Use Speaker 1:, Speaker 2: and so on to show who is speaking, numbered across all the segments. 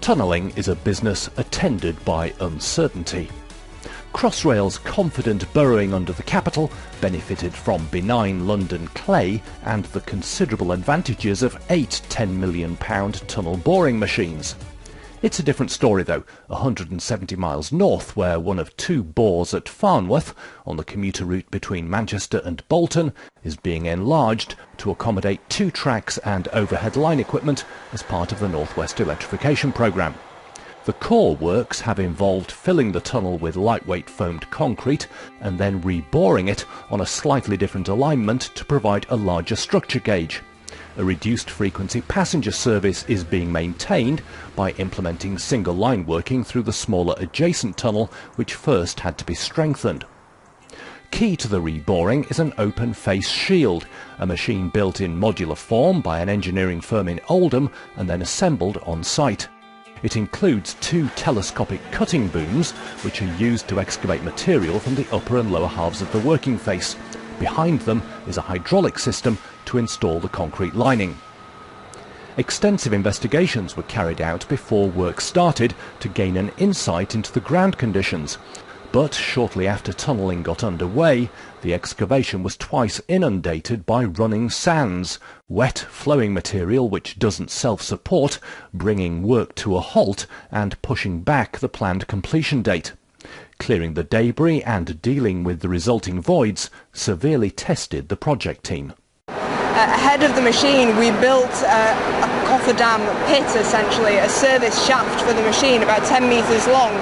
Speaker 1: Tunnelling is a business attended by uncertainty. Crossrail's confident burrowing under the capital benefited from benign London clay and the considerable advantages of 8 £10 million tunnel boring machines. It's a different story though, 170 miles north, where one of two bores at Farnworth, on the commuter route between Manchester and Bolton, is being enlarged to accommodate 2 tracks and overhead line equipment as part of the North West electrification programme. The core works have involved filling the tunnel with lightweight foamed concrete and then reboring it on a slightly different alignment to provide a larger structure gauge. A reduced frequency passenger service is being maintained by implementing single line working through the smaller adjacent tunnel, which first had to be strengthened. Key to the reboring is an open face shield, a machine built in modular form by an engineering firm in Oldham and then assembled on site. It includes 2 telescopic cutting booms, which are used to excavate material from the upper and lower halves of the working face. Behind them is a hydraulic system to install the concrete lining. Extensive investigations were carried out before work started to gain an insight into the ground conditions. But shortly after tunnelling got underway, the excavation was twice inundated by running sands, wet flowing material which doesn't self-support, bringing work to a halt and pushing back the planned completion date. Clearing the debris and dealing with the resulting voids severely tested the project team.
Speaker 2: Ahead of the machine we built a cofferdam pit, essentially, a service shaft for the machine about 10 metres long.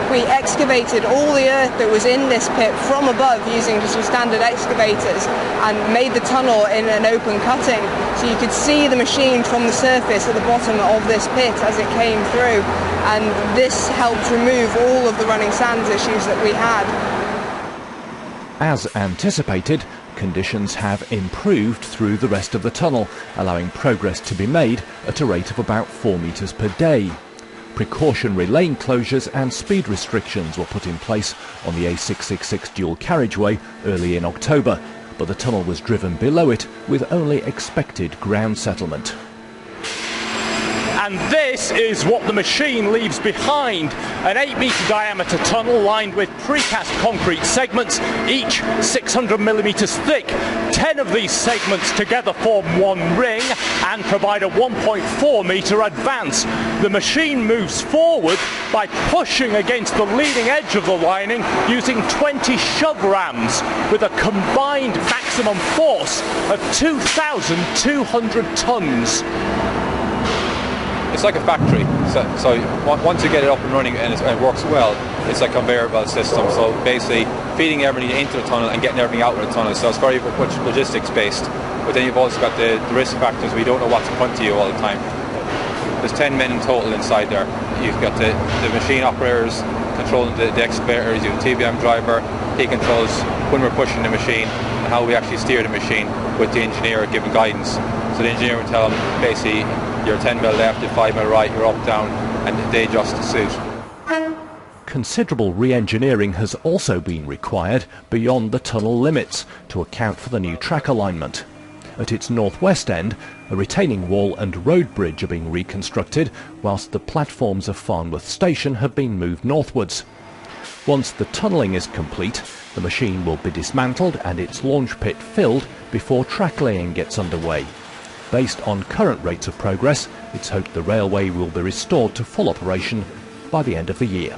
Speaker 2: We excavated all the earth that was in this pit from above using just some standard excavators and made the tunnel in an open cutting, so you could see the machine from the surface at the bottom of this pit as it came through, and this helped remove all of the running sands issues that we had.
Speaker 1: As anticipated, conditions have improved through the rest of the tunnel, allowing progress to be made at a rate of about 4 metres per day. Precautionary lane closures and speed restrictions were put in place on the A666 dual carriageway early in October, but the tunnel was driven below it with only expected ground settlement.
Speaker 3: And this is what the machine leaves behind, an 8-metre diameter tunnel lined with precast concrete segments, each 600 millimetres thick. 10 of these segments together form one ring and provide a 1.4 metre advance. The machine moves forward by pushing against the leading edge of the lining using 20 shove rams with a combined maximum force of 2,200 tonnes.
Speaker 4: It's like a factory, so once you get it up and running and it works well, it's like a conveyor belt system, so basically feeding everything into the tunnel and getting everything out of the tunnel, so it's very much logistics based. But then you've also got the risk factors. We don't know what's in front of you all the time. There's 10 men in total inside there. You've got the machine operators controlling the excavators, you have a TBM driver, he controls when we're pushing the machine and how we actually steer the machine, with the engineer giving guidance. So the engineer will tell them basically you're 10 mil left, you're 5 mil right, you're up, down, and they adjust the suit.
Speaker 1: Considerable re-engineering has also been required beyond the tunnel limits to account for the new track alignment. At its northwest end, a retaining wall and road bridge are being reconstructed, whilst the platforms of Farnworth station have been moved northwards. Once the tunnelling is complete, the machine will be dismantled and its launch pit filled before track laying gets underway. Based on current rates of progress, it's hoped the railway will be restored to full operation by the end of the year.